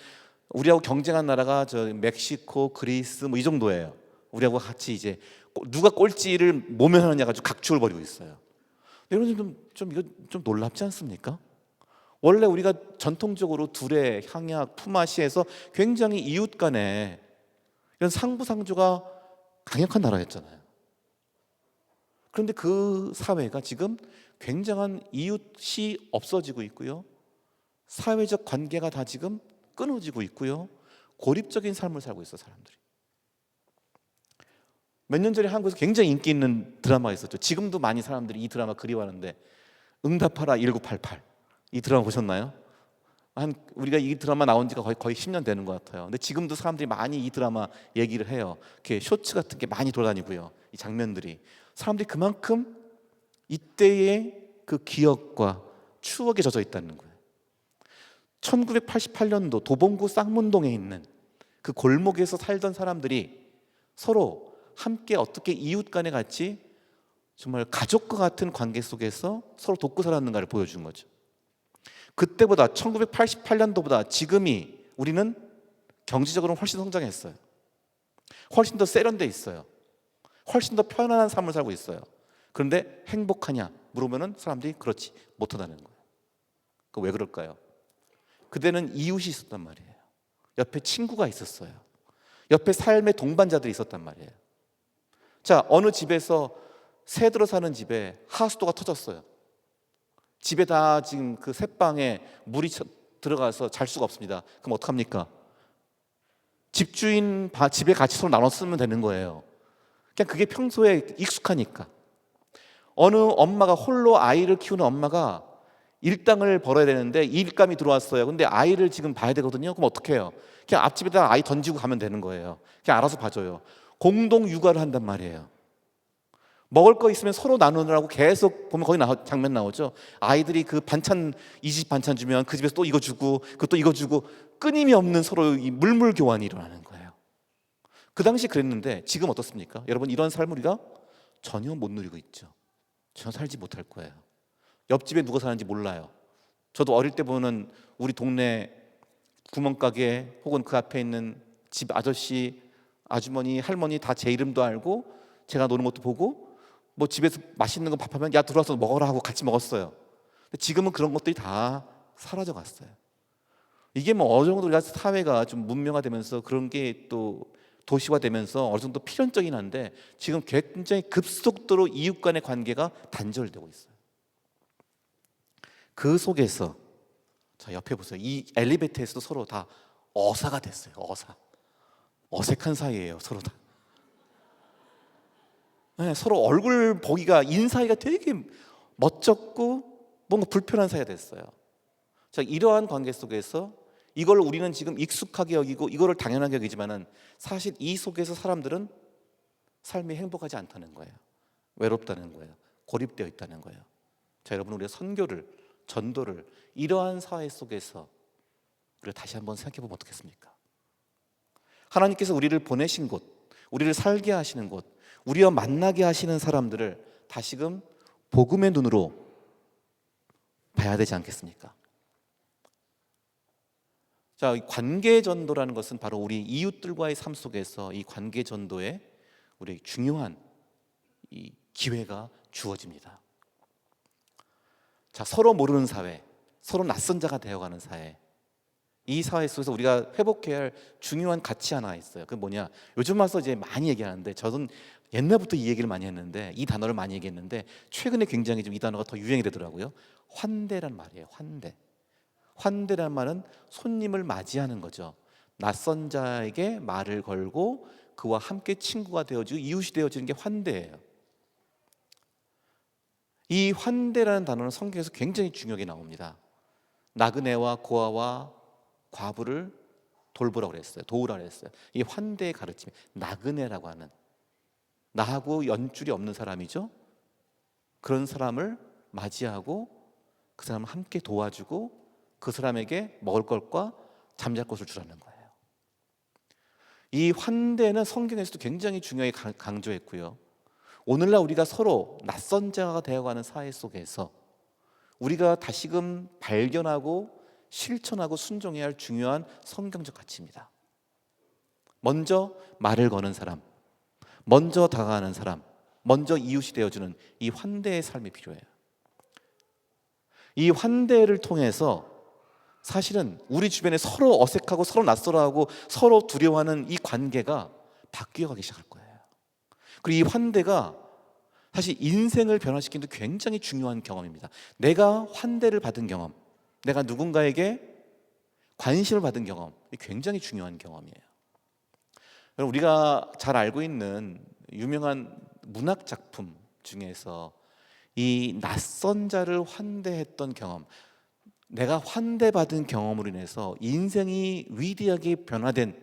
우리하고 경쟁한 나라가 저 멕시코, 그리스 뭐 이 정도예요. 우리하고 같이 이제 누가 꼴찌를 모면하느냐 가지고 각축을 벌이고 있어요. 여러분 이거 좀 놀랍지 않습니까? 원래 우리가 전통적으로 두레, 향약, 품앗이에서 굉장히 이웃 간에 이런 상부상조가 강력한 나라였잖아요. 그런데 그 사회가 지금 굉장한 이웃이 없어지고 있고요, 사회적 관계가 다 지금 끊어지고 있고요, 고립적인 삶을 살고 있어요, 사람들이. 몇 년 전에 한국에서 굉장히 인기 있는 드라마가 있었죠. 지금도 많이 사람들이 이 드라마 그리워하는데, 응답하라 1988, 이 드라마 보셨나요? 우리가 이 드라마 나온 지가 거의 10년 되는 것 같아요. 근데 지금도 사람들이 많이 이 드라마 얘기를 해요. 이렇게 쇼츠 같은 게 많이 돌아다니고요, 이 장면들이. 사람들이 그만큼 이때의 그 기억과 추억에 젖어 있다는 거예요. 1988년도 도봉구 쌍문동에 있는 그 골목에서 살던 사람들이 서로 함께 어떻게 이웃 간에 같이 정말 가족과 같은 관계 속에서 서로 돕고 살았는가를 보여준 거죠. 그때보다 1988년도보다 지금이 우리는 경제적으로 훨씬 성장했어요. 훨씬 더 세련돼 있어요. 훨씬 더 편안한 삶을 살고 있어요. 그런데 행복하냐 물으면은 사람들이 그렇지 못하다는 거예요. 그 왜 그럴까요? 그때는 이웃이 있었단 말이에요. 옆에 친구가 있었어요. 옆에 삶의 동반자들이 있었단 말이에요. 자, 어느 집에서 새 들어 사는 집에 하수도가 터졌어요. 집에 다 지금 그 새방에 물이 들어가서 잘 수가 없습니다. 그럼 어떡합니까? 집주인 집에 같이 서로 나눠 쓰면 되는 거예요. 그냥 그게 평소에 익숙하니까. 어느 엄마가 홀로 아이를 키우는 엄마가 일당을 벌어야 되는데 일감이 들어왔어요. 근데 아이를 지금 봐야 되거든요. 그럼 어떻게 해요? 그냥 앞집에다 아이 던지고 가면 되는 거예요. 그냥 알아서 봐줘요. 공동 육아를 한단 말이에요. 먹을 거 있으면 서로 나누느라고 계속 보면 거기 장면 나오죠. 아이들이 그 반찬, 이 집 반찬 주면 그 집에서 또 이거 주고 그것도 이거 주고 끊임이 없는 서로 이 물물 교환이 일어나는 거예요. 그 당시 그랬는데 지금 어떻습니까? 여러분, 이런 삶을 우리가 전혀 못 누리고 있죠. 전혀 살지 못할 거예요. 옆집에 누가 사는지 몰라요. 저도 어릴 때 보는 우리 동네 구멍가게 혹은 그 앞에 있는 집 아저씨, 아주머니, 할머니 다 제 이름도 알고 제가 노는 것도 보고 뭐 집에서 맛있는 거 밥하면 야 들어와서 먹어라 하고 같이 먹었어요. 근데 지금은 그런 것들이 다 사라져 갔어요. 이게 뭐 어느 정도 우리가 사회가 좀 문명화되면서 그런 게 또 도시화되면서 어느 정도 필연적이긴 한데 지금 굉장히 급속도로 이웃 간의 관계가 단절되고 있어요. 그 속에서 자 옆에 보세요. 이 엘리베이터에서도 서로 다 어사가 됐어요. 어색한 사이예요, 서로 다. 네, 서로 얼굴 보기가 인사이가 되게 멋졌고 뭔가 불편한 사이가 됐어요. 자, 이러한 관계 속에서 이걸 우리는 지금 익숙하게 여기고 이거를 당연하게 여기지만은 사실 이 속에서 사람들은 삶이 행복하지 않다는 거예요. 외롭다는 거예요. 고립되어 있다는 거예요. 자, 여러분, 우리가 선교를, 전도를 이러한 사회 속에서 우리가 다시 한번 생각해 보면 어떻겠습니까? 하나님께서 우리를 보내신 곳, 우리를 살게 하시는 곳, 우리와 만나게 하시는 사람들을 다시금 복음의 눈으로 봐야 되지 않겠습니까? 자, 관계 전도라는 것은 바로 우리 이웃들과의 삶 속에서 이 관계 전도에 우리 중요한 이 기회가 주어집니다. 자, 서로 모르는 사회, 서로 낯선 자가 되어가는 사회. 이 사회 속에서 우리가 회복해야 할 중요한 가치 하나가 있어요. 그게 뭐냐? 요즘 와서 이제 많이 얘기하는데, 저는 옛날부터 이 얘기를 많이 했는데, 이 단어를 많이 얘기했는데 최근에 굉장히 좀 이 단어가 더 유행이 되더라고요. 환대란 말이에요. 환대. 환대란 말은 손님을 맞이하는 거죠. 낯선 자에게 말을 걸고 그와 함께 친구가 되어지고 이웃이 되어지는 게 환대예요. 이 환대라는 단어는 성경에서 굉장히 중요하게 나옵니다. 나그네와 고아와 과부를 돌보라고 그랬어요. 도우라고 그랬어요. 이 환대의 가르침이, 나그네라고 하는, 나하고 연줄이 없는 사람이죠. 그런 사람을 맞이하고 그 사람을 함께 도와주고 그 사람에게 먹을 것과 잠잘 곳을 주라는 거예요. 이 환대는 성경에서도 굉장히 중요하게 강조했고요. 오늘날 우리가 서로 낯선 자가 되어가는 사회 속에서 우리가 다시금 발견하고 실천하고 순종해야 할 중요한 성경적 가치입니다. 먼저 말을 거는 사람, 먼저 다가가는 사람, 먼저 이웃이 되어주는 이 환대의 삶이 필요해요. 이 환대를 통해서 사실은 우리 주변에 서로 어색하고 서로 낯설어하고 서로 두려워하는 이 관계가 바뀌어가기 시작할 거예요. 그리고 이 환대가 사실 인생을 변화시키는 데 굉장히 중요한 경험입니다. 내가 환대를 받은 경험, 내가 누군가에게 관심을 받은 경험, 굉장히 중요한 경험이에요. 우리가 잘 알고 있는 유명한 문학 작품 중에서 이 낯선 자를 환대했던 경험, 내가 환대받은 경험으로 인해서 인생이 위대하게 변화된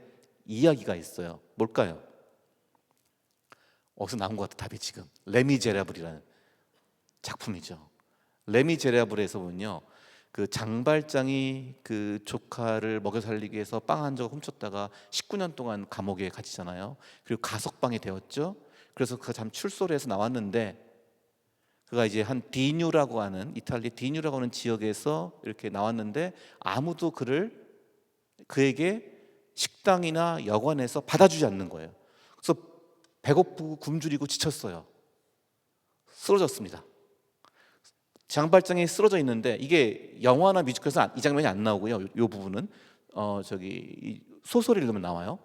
이야기가 있어요. 뭘까요? 어디서 나온 것 같아, 답이 지금. 레미제라블이라는 작품이죠. 레미제라블에서 보면요, 그 장발장이 그 조카를 먹여 살리기 위해서 빵 한 조각 훔쳤다가 19년 동안 감옥에 갇히잖아요. 그리고 가석방이 되었죠. 그래서 그가 참 출소를 해서 나왔는데, 그가 이제 한 디뉴라고 하는, 이탈리 디뉴라고 하는 지역에서 이렇게 나왔는데 아무도 그에게 식당이나 여관에서 받아주지 않는 거예요. 그래서 배고프고 굶주리고 지쳤어요. 쓰러졌습니다. 장발장이 쓰러져 있는데, 이게 영화나 뮤지컬에서 이 장면이 안 나오고요. 이 부분은 이 소설을 읽으면 나와요.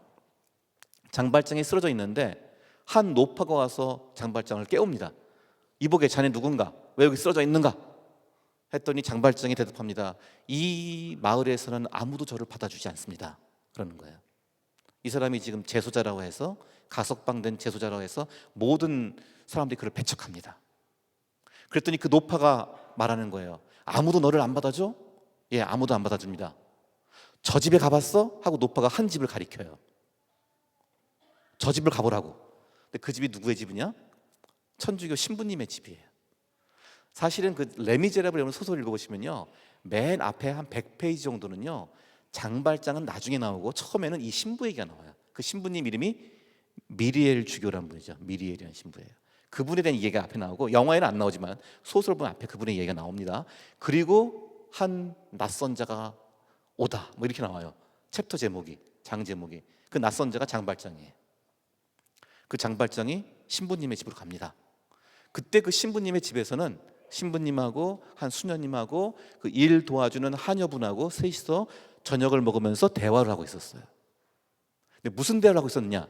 장발장이 쓰러져 있는데 한 노파가 와서 장발장을 깨웁니다. 이보게, 자네 누군가? 왜 여기 쓰러져 있는가? 했더니 장발장이 대답합니다. 이 마을에서는 아무도 저를 받아주지 않습니다. 그러는 거예요. 이 사람이 지금 재소자라고 해서, 가석방된 재소자라고 해서 모든 사람들이 그를 배척합니다. 그랬더니 그 노파가 말하는 거예요. 아무도 너를 안 받아줘? 예, 아무도 안 받아줍니다. 저 집에 가봤어? 하고 노파가 한 집을 가리켜요. 저 집을 가보라고. 근데 그 집이 누구의 집이냐? 천주교 신부님의 집이에요. 사실은 그 레미제라블이라는 소설 읽어보시면요, 맨 앞에 한 100페이지 정도는요, 장발장은 나중에 나오고 처음에는 이 신부 얘기가 나와요. 그 신부님 이름이 미리엘 주교라는 분이죠. 미리엘이라는 신부예요. 그분에 대한 얘기가 앞에 나오고, 영화에는 안 나오지만 소설 보면 앞에 그분의 얘기가 나옵니다. 그리고 한 낯선 자가 오다, 뭐 이렇게 나와요. 챕터 제목이, 장 제목이. 그 낯선 자가 장발장이에요. 그 장발장이 신부님의 집으로 갑니다. 그때 그 신부님의 집에서는 신부님하고 한 수녀님하고 그 일 도와주는 하녀분하고 셋이서 저녁을 먹으면서 대화를 하고 있었어요. 근데 무슨 대화를 하고 있었느냐?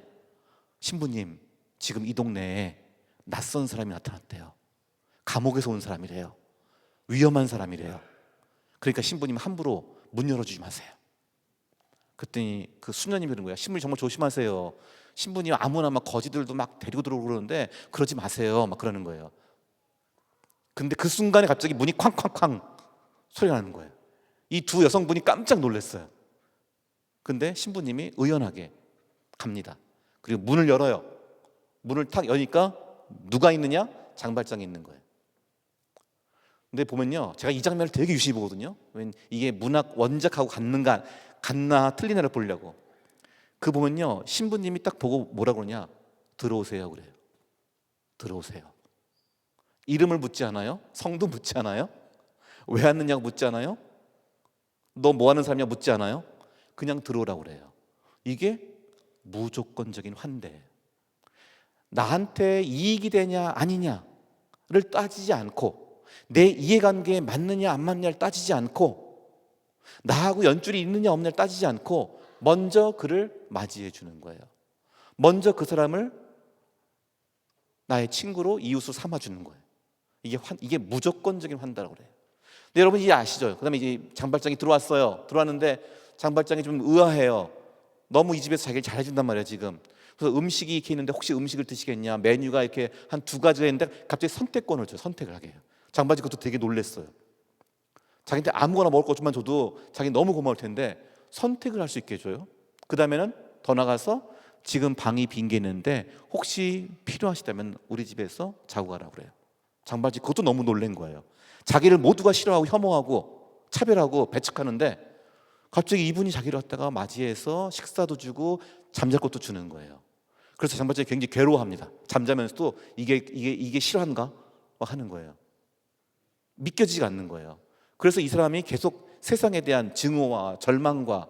신부님, 지금 이 동네에 낯선 사람이 나타났대요. 감옥에서 온 사람이래요. 위험한 사람이래요. 그러니까 신부님 함부로 문 열어주지 마세요. 그랬더니 그 수녀님이 그런 거야. 신부님 정말 조심하세요. 신부님 아무나 막 거지들도 막 데리고 들어오고 그러는데 그러지 마세요. 막 그러는 거예요. 근데 그 순간에 갑자기 문이 쾅쾅쾅 소리가 나는 거예요. 이 두 여성분이 깜짝 놀랐어요. 근데 신부님이 의연하게 갑니다. 그리고 문을 열어요. 문을 탁 여니까 누가 있느냐? 장발장이 있는 거예요. 근데 보면요, 제가 이 장면을 되게 유심히 보거든요. 왜냐면 이게 문학 원작하고 같나 틀리나를 보려고. 그 보면요, 신부님이 딱 보고 뭐라 그러냐? 들어오세요 그래요. 들어오세요. 이름을 묻지 않아요? 성도 묻지 않아요? 왜 왔느냐고 묻지 않아요? 너 뭐 하는 사람이냐 묻지 않아요? 그냥 들어오라고 그래요. 이게 무조건적인 환대예요. 나한테 이익이 되냐 아니냐를 따지지 않고 내 이해관계에 맞느냐 안 맞느냐를 따지지 않고 나하고 연줄이 있느냐 없느냐를 따지지 않고 먼저 그를 맞이해 주는 거예요. 먼저 그 사람을 나의 친구로 이웃으로 삼아주는 거예요. 이게 무조건적인 환대라고 그래요. 근데 여러분 이제 아시죠? 그다음에 이제 장발장이 들어왔어요. 들어왔는데 장발장이 좀 의아해요. 너무 이 집에서 자기를 잘해준단 말이에요 지금. 그래서 음식이 이렇게 있는데 혹시 음식을 드시겠냐, 메뉴가 이렇게 한 두 가지가 있는데 갑자기 선택권을 줘요. 선택을 하게 해요. 장바지 그것도 되게 놀랬어요. 자기한테 아무거나 먹을 것만 줘도 자기 너무 고마울 텐데 선택을 할 수 있게 해줘요. 그 다음에는 더 나가서 지금 방이 빈 게 있는데 혹시 필요하시다면 우리 집에서 자고 가라고 그래요. 장바지 그것도 너무 놀란 거예요. 자기를 모두가 싫어하고 혐오하고 차별하고 배척하는데 갑자기 이분이 자기를 갖다가 맞이해서 식사도 주고 잠잘 것도 주는 거예요. 그래서 장발장이 굉장히 괴로워합니다. 잠자면서도 이게 실화인가? 막 하는 거예요. 믿겨지지가 않는 거예요. 그래서 이 사람이 계속 세상에 대한 증오와 절망과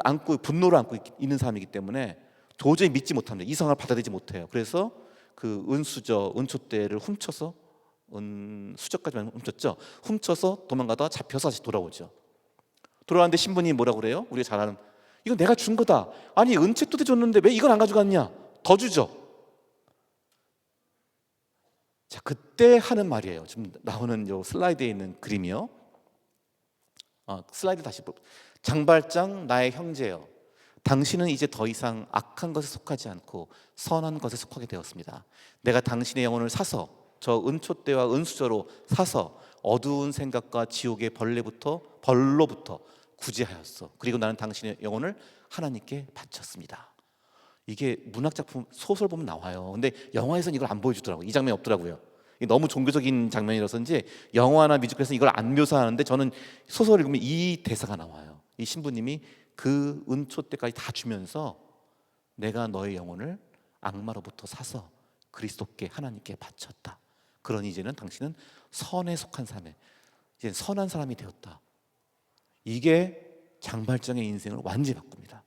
안고 분노를 안고 있는 사람이기 때문에 도저히 믿지 못합니다. 이 상황을 받아들이지 못해요. 그래서 그 은초대를 훔쳐서 수저까지만 훔쳤죠. 훔쳐서 도망가다가 잡혀서 다시 돌아오죠. 돌아왔는데 신부님이 뭐라고 그래요? 우리가 잘 아는 이건 내가 준 거다. 아니 은채토대 줬는데 왜 이걸 안 가져갔냐? 더 주죠. 자, 그때 하는 말이에요. 지금 나오는 요 슬라이드에 있는 그림이요. 슬라이드 다시 장발장 나의 형제여, 당신은 이제 더 이상 악한 것에 속하지 않고 선한 것에 속하게 되었습니다. 내가 당신의 영혼을 사서 저 은촛대와 은수저로 사서 어두운 생각과 지옥의 벌로부터 구제하였어. 그리고 나는 당신의 영혼을 하나님께 바쳤습니다. 이게 문학작품 소설 보면 나와요. 근데 영화에서는 이걸 안 보여주더라고요. 이 장면이 없더라고요. 이게 너무 종교적인 장면이라서인지 영화나 뮤지컬에서 이걸 안 묘사하는데 저는 소설을 읽으면 이 대사가 나와요. 이 신부님이 그 은촛대까지 다 주면서 내가 너의 영혼을 악마로부터 사서 그리스도께 하나님께 바쳤다. 그러니 이제는 당신은 선에 속한 삶에 이제 선한 사람이 되었다. 이게 장발장의 인생을 완전히 바꿉니다.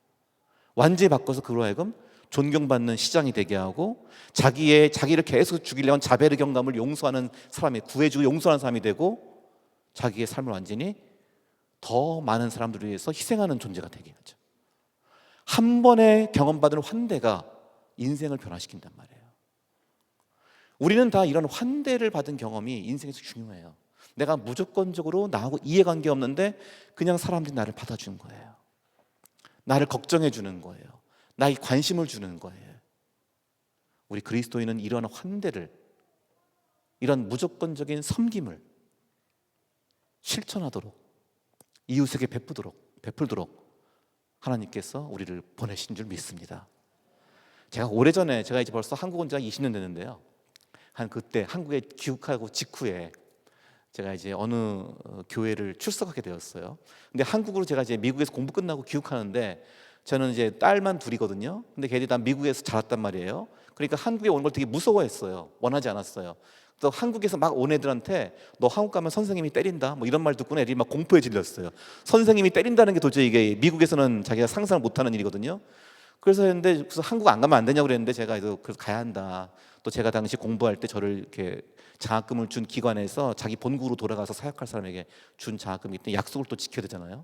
완전히 바꿔서 그로 하여금 존경받는 시장이 되게 하고 자기를 계속 죽이려는 자베르 경감을 용서하는 사람이 구해주고 용서하는 사람이 되고 자기의 삶을 완전히 더 많은 사람들을 위해서 희생하는 존재가 되게 하죠. 한 번에 경험받은 환대가 인생을 변화시킨단 말이에요. 우리는 다 이런 환대를 받은 경험이 인생에서 중요해요. 내가 무조건적으로 나하고 이해관계 없는데 그냥 사람들이 나를 받아주는 거예요. 나를 걱정해 주는 거예요. 나에게 관심을 주는 거예요. 우리 그리스도인은 이런 환대를, 이런 무조건적인 섬김을 실천하도록, 이웃에게 베풀도록 하나님께서 우리를 보내신 줄 믿습니다. 제가 오래전에, 제가 이제 벌써 한국 온 지가 20년 됐는데요, 그때 한국에 귀국하고 직후에 제가 이제 어느 교회를 출석하게 되었어요. 근데 한국으로 제가 이제 미국에서 공부 끝나고 귀국하는데 저는 이제 딸만 둘이거든요. 근데 걔들이 다 미국에서 자랐단 말이에요. 그러니까 한국에 오는 걸 되게 무서워했어요. 원하지 않았어요. 또 한국에서 막 온 애들한테 너 한국 가면 선생님이 때린다 뭐 이런 말 듣고는 애들이 막 공포에 질렸어요. 선생님이 때린다는 게 도저히 이게 미국에서는 자기가 상상을 못하는 일이거든요. 그래서 했는데 그래서 한국 안 가면 안 되냐고 그랬는데 제가 그래서 가야 한다. 또 제가 당시 공부할 때 저를 이렇게 장학금을 준 기관에서 자기 본국으로 돌아가서 사역할 사람에게 준 장학금이 있더니 약속을 또 지켜야 되잖아요.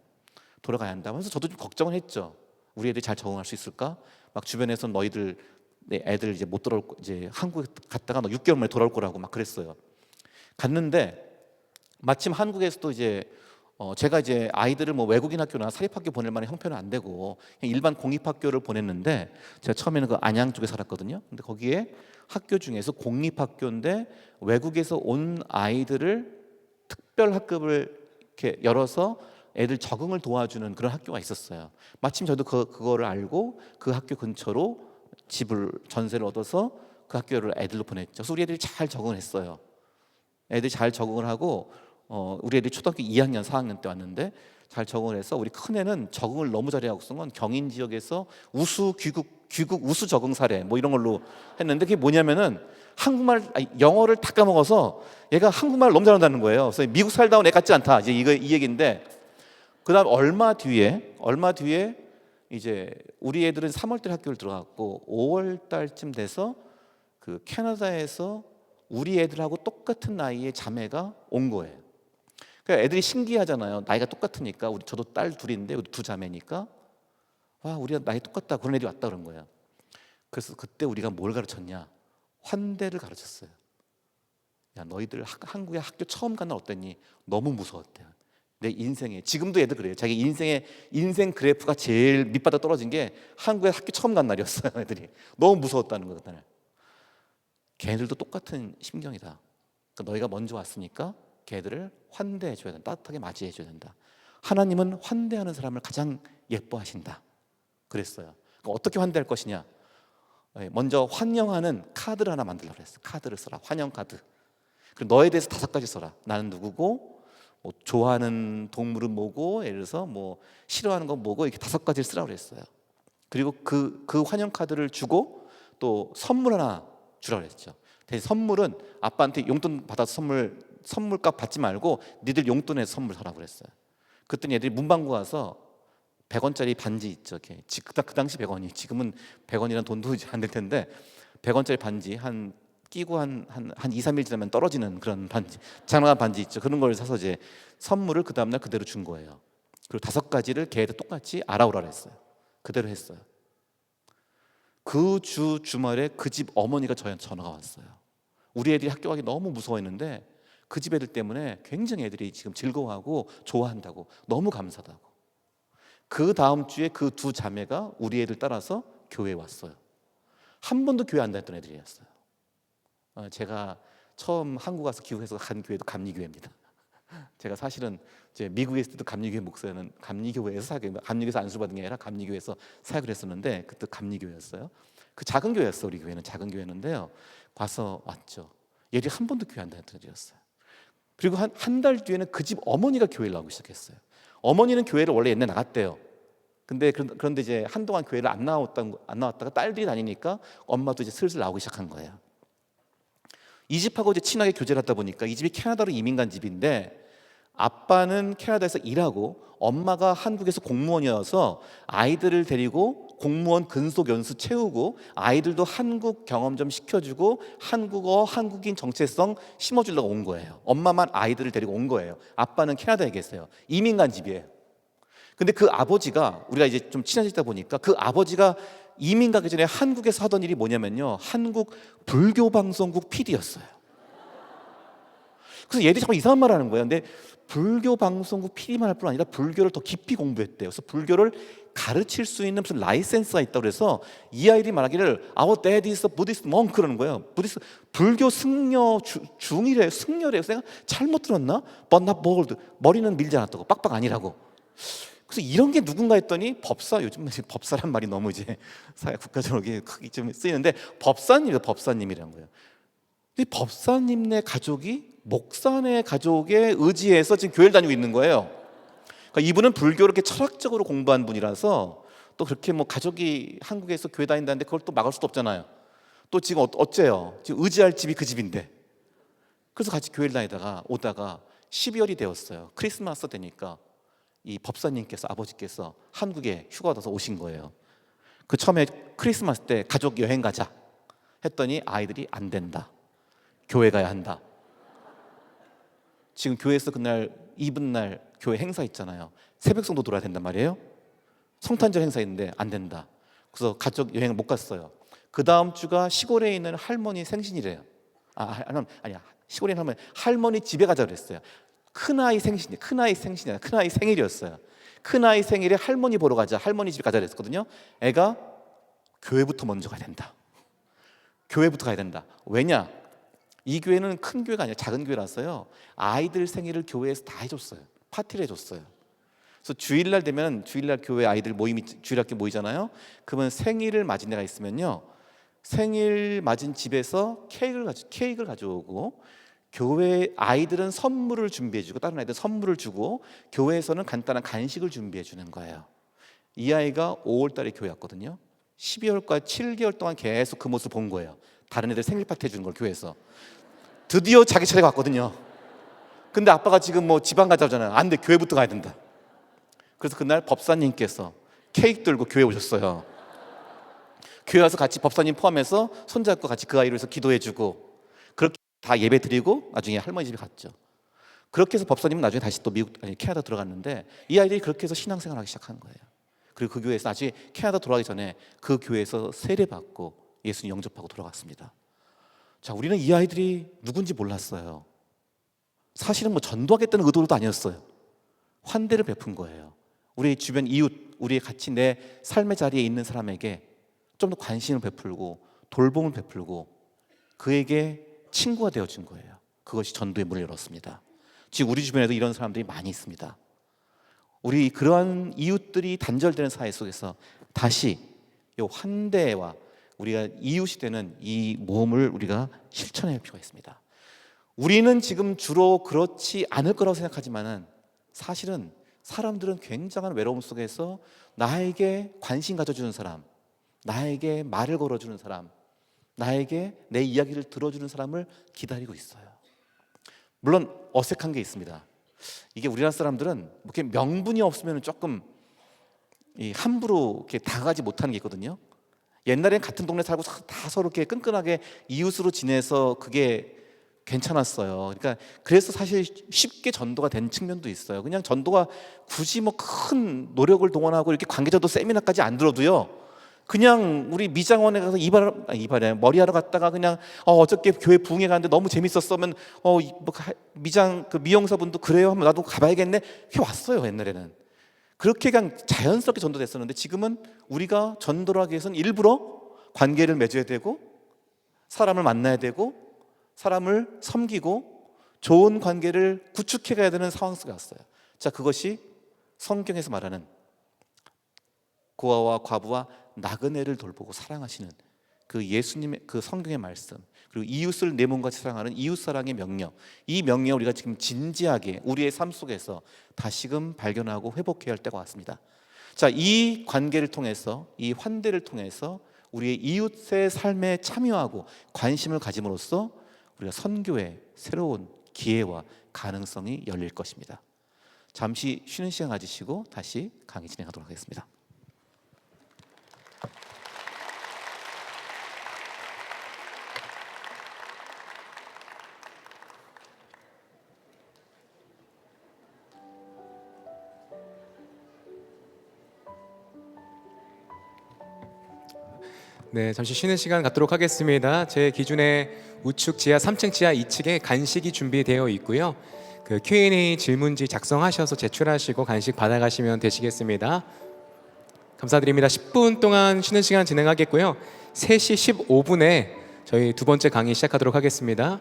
돌아가야 한다. 그래서 저도 좀 걱정을 했죠. 우리 애들이 잘 적응할 수 있을까? 막 주변에서 너희들 내 애들 이제 못 돌아올 이제 한국에 갔다가 너 6개월 만에 돌아올 거라고 막 그랬어요. 갔는데 마침 한국에서도 이제 제가 이제 아이들을 뭐 외국인 학교나 사립학교 보낼 만한 형편은 안 되고 그냥 일반 공립학교를 보냈는데 제가 처음에는 그 안양 쪽에 살았거든요. 근데 거기에 학교 중에서 공립학교인데 외국에서 온 아이들을 특별 학급을 이렇게 열어서 애들 적응을 도와주는 그런 학교가 있었어요. 마침 저도 그거를 알고 그 학교 근처로 집을 전세를 얻어서 그 학교를 애들로 보냈죠. 그래서 우리 애들이 잘 적응을 했어요. 애들이 잘 적응을 하고 우리 애들이 초등학교 2학년, 4학년 때 왔는데 잘 적응을 해서 우리 큰애는 적응을 너무 잘해갖고 쓴 건 경인 지역에서 귀국 우수 적응 사례 뭐 이런 걸로 했는데 그게 뭐냐면은 영어를 다 까먹어서 얘가 한국말을 너무 잘한다는 거예요. 그래서 미국 살다 온 애 같지 않다. 이제 이 얘기인데 그다음 얼마 뒤에 이제 우리 애들은 3월 달 학교를 들어갔고 5월 달쯤 돼서 그 캐나다에서 우리 애들하고 똑같은 나이의 자매가 온 거예요. 그러니까 애들이 신기하잖아요. 나이가 똑같으니까. 저도 딸 둘인데 우리 두 자매니까 와, 우리가 나이 똑같다. 그런 애들이 왔다 그런 거예요. 그래서 그때 우리가 뭘 가르쳤냐? 환대를 가르쳤어요. 야, 너희들 한국에 학교 처음 간 날 어땠니? 너무 무서웠대요. 내 인생에, 지금도 애들 그래요. 자기 인생 그래프가 제일 밑바닥 떨어진 게 한국에 학교 처음 간 날이었어요. 애들이 너무 무서웠다는 거예요. 그날. 걔네들도 똑같은 심경이다. 그러니까 너희가 먼저 왔으니까 걔들을 환대해 줘야 된다. 따뜻하게 맞이해 줘야 된다. 하나님은 환대하는 사람을 가장 예뻐하신다. 그랬어요. 그러니까 어떻게 환대할 것이냐? 먼저 환영하는 카드를 하나 만들려고 그랬어요. 카드를 써라. 환영 카드. 그리고 너에 대해서 5가지 써라. 나는 누구고, 뭐 좋아하는 동물은 뭐고, 예를 들어서 뭐 싫어하는 건 뭐고, 이렇게 5가지를 쓰라고 그랬어요. 그리고 그 환영 카드를 주고 또 선물 하나 주라고 그랬죠. 대신 선물은 아빠한테 용돈 받아서 선물값 받지 말고 니들 용돈에서 선물 사라고 그랬어요. 그랬더니 애들이 문방구 가서 100원짜리 반지 있죠. 그 당시 100원이, 지금은 100원이란 돈도 안 될 텐데 100원짜리 반지 끼고 한 2, 3일 지나면 떨어지는 그런 반지, 장난감 반지 있죠. 그런 걸 사서 이제 선물을 그 다음날 그대로 준 거예요. 그리고 5가지를 걔한테 똑같이 알아오라 그랬어요. 그대로 했어요. 그 주말에 그 집 어머니가 저한테 전화가 왔어요. 우리 애들이 학교 가기 너무 무서워했는데 그 집 애들 때문에 굉장히 애들이 지금 즐거워하고 좋아한다고, 너무 감사하다고. 그 다음 주에 그 두 자매가 우리 애들 따라서 교회에 왔어요. 한 번도 교회 안 다녔던 애들이었어요. 제가 처음 한국 와서 기후해서 간 교회도 감리교회입니다. 제가 사실은 이제 미국에 있을 때도 감리교회 목사는 감리교회에서 감리교회에서 안수받은 게 아니라 감리교회에서 사역을 했었는데 그때 감리교회였어요. 그 작은 교회였어. 우리 교회는 작은 교회였는데요. 와서 왔죠. 얘들이 한 번도 교회 안 다녔던 애들이었어요. 그리고 한 달 뒤에는 그 집 어머니가 교회를 나오기 시작했어요. 어머니는 교회를 원래 옛날에 나갔대요. 그런데 이제 한동안 교회를 안 나왔다가 딸들이 다니니까 엄마도 이제 슬슬 나오기 시작한 거예요. 이 집하고 이제 친하게 교제를 하다 보니까 이 집이 캐나다로 이민 간 집인데 아빠는 캐나다에서 일하고 엄마가 한국에서 공무원이어서 아이들을 데리고 공무원 근속 연수 채우고 아이들도 한국 경험 좀 시켜주고 한국어, 한국인 정체성 심어주려고 온 거예요. 엄마만 아이들을 데리고 온 거예요. 아빠는 캐나다에 계세요. 이민 간 집이에요. 근데 그 아버지가, 우리가 이제 좀 친해지다 보니까 그 아버지가 이민 가기 전에 한국에서 하던 일이 뭐냐면요, 한국 불교 방송국 PD였어요. 그래서 얘들이 정말 이상한 말 하는 거예요. 근데 불교 방송국 PD만 할 뿐 아니라 불교를 더 깊이 공부했대요. 그래서 불교를 가르칠 수 있는 무슨 라이센스가 있다고 그래서 이 아이들이 말하기를 Our dad is a Buddhist monk 그러는 거예요. 불교 승려 중이래요. 승려래요. 내가 잘못 들었나? But not bold. 머리는 밀지 않았다고. 빡빡 아니라고. 그래서 이런 게 누군가 했더니 요즘 법사란 말이 너무 이제 사회 국가적으로 크게 좀 쓰이는데 법사님이라는 거예요. 근데 법사님네 가족이 목사네 가족에 의지해서 지금 교회를 다니고 있는 거예요. 그러니까 이분은 불교를 이렇게 철학적으로 공부한 분이라서 또 그렇게 뭐 가족이 한국에서 교회 다닌다는데 그걸 또 막을 수도 없잖아요. 또 지금 어째요? 지금 의지할 집이 그 집인데. 그래서 같이 교회를 다니다가 오다가 12월이 되었어요. 크리스마스 되니까 이 법사님께서, 아버지께서 한국에 휴가 와서 오신 거예요. 그 처음에 크리스마스 때 가족 여행 가자 했더니 아이들이 안 된다. 교회 가야 한다. 지금 교회에서 그날 이브날 교회 행사 있잖아요. 새벽성도 돌아야 된단 말이에요. 성탄절 행사 있는데 안 된다. 그래서 가족 여행을 못 갔어요. 그 다음 주가 시골에 있는 할머니 생신이래요. 아니야. 시골에 있는 할머니 집에 가자 그랬어요. 큰아이 생일이었어요. 큰아이 생일에 할머니 보러 가자, 할머니 집에 가자 그랬거든요. 애가 교회부터 먼저 가야 된다. 교회부터 가야 된다. 왜냐? 이 교회는 큰 교회가 아니라 작은 교회라서요, 아이들 생일을 교회에서 다 해줬어요. 파티를 해줬어요. 그래서 주일날 되면 주일날 교회 아이들 주일학교 모이잖아요. 그러면 생일을 맞은 데가 있으면요, 생일 맞은 집에서 케이크를 가져오고 교회 아이들은 선물을 준비해주고 다른 아이들은 선물을 주고 교회에서는 간단한 간식을 준비해 주는 거예요. 이 아이가 5월 달에 교회 왔거든요. 12월까지 7개월 동안 계속 그 모습을 본 거예요. 다른 애들 생일 파티 해주는 걸 교회에서. 드디어 자기 차례가 왔거든요. 근데 아빠가 지금 뭐 지방 가자잖아요. 안 돼, 교회부터 가야 된다. 그래서 그날 법사님께서 케이크 들고 교회 오셨어요. 교회 와서 같이 법사님 포함해서 손잡고 같이 그 아이를 위해서 기도해주고, 그렇게 다 예배 드리고 나중에 할머니 집에 갔죠. 그렇게 해서 법사님은 나중에 다시 또 캐나다 들어갔는데 이 아이들이 그렇게 해서 신앙생활을 하기 시작한 거예요. 그리고 그 교회에서 나중에 캐나다 돌아가기 전에 그 교회에서 세례받고 예수님 영접하고 돌아갔습니다. 자, 우리는 이 아이들이 누군지 몰랐어요. 사실은 뭐 전도하겠다는 의도도 아니었어요. 환대를 베푼 거예요. 우리 주변 이웃, 우리의 같이 내 삶의 자리에 있는 사람에게 좀 더 관심을 베풀고 돌봄을 베풀고 그에게 친구가 되어준 거예요. 그것이 전도의 문을 열었습니다. 지금 우리 주변에도 이런 사람들이 많이 있습니다. 우리 그러한 이웃들이 단절되는 사회 속에서 다시 이 환대와 우리가 이웃이 되는 이 모험을 우리가 실천해야 할 필요가 있습니다. 우리는 지금 주로 그렇지 않을 거라고 생각하지만은 사실은 사람들은 굉장한 외로움 속에서 나에게 관심 가져주는 사람, 나에게 말을 걸어주는 사람, 나에게 내 이야기를 들어주는 사람을 기다리고 있어요. 물론 어색한 게 있습니다. 이게 우리나라 사람들은 이렇게 명분이 없으면 조금 함부로 이렇게 다가가지 못하는 게 있거든요. 옛날엔 같은 동네 살고 다 서로 이렇게 끈끈하게 이웃으로 지내서 그게 괜찮았어요. 그러니까 그래서 사실 쉽게 전도가 된 측면도 있어요. 그냥 전도가 굳이 뭐 큰 노력을 동원하고 이렇게 관계자도 세미나까지 안 들어도요. 그냥 우리 미장원에 가서 이발에 머리하러 갔다가 그냥 어저께 교회 부흥회 갔는데 너무 재밌었으면 뭐 미장 그 미용사분도 그래요 하면 나도 가봐야겠네. 이렇게 왔어요 옛날에는. 그렇게 그냥 자연스럽게 전도됐었는데 지금은 우리가 전도를 하기 위해서는 일부러 관계를 맺어야 되고 사람을 만나야 되고 사람을 섬기고 좋은 관계를 구축해 가야 되는 상황 속에 왔어요. 자, 그것이 성경에서 말하는 고아와 과부와 나그네를 돌보고 사랑하시는 그 예수님의 그 성경의 말씀, 그리고 이웃을 내 몸같이 사랑하는 이웃사랑의 명령, 이 명령을 우리가 지금 진지하게 우리의 삶 속에서 다시금 발견하고 회복해야 할 때가 왔습니다. 자, 이 관계를 통해서, 이 환대를 통해서 우리의 이웃의 삶에 참여하고 관심을 가짐으로써 우리가 선교의 새로운 기회와 가능성이 열릴 것입니다. 잠시 쉬는 시간 가지시고 다시 강의 진행하도록 하겠습니다. 네, 잠시 쉬는 시간 갖도록 하겠습니다. 제 기준에 우측 지하 3층 지하 2층에 간식이 준비되어 있고요. 그 Q&A 질문지 작성하셔서 제출하시고 간식 받아가시면 되시겠습니다. 감사드립니다. 10분 동안 쉬는 시간 진행하겠고요. 3시 15분에 저희 두 번째 강의 시작하도록 하겠습니다.